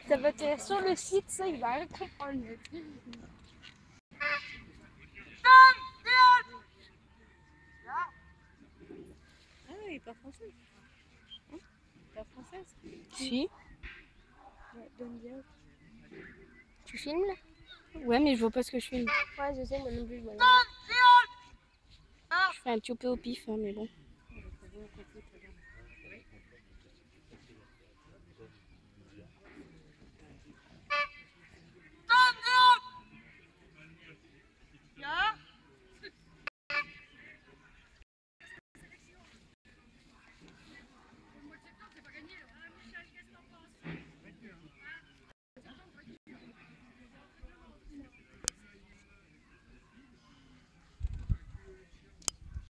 Ça va être sur le site, ça, il va rien comprendre. Ah, il est pas français. Hein? Pas française. Si. Ouais, donne bien. Tu filmes là? Ouais, mais je vois pas ce que je filme. Ouais, je sais, moi non plus, je vois. Je fais un petit peu au pif, hein, mais bon.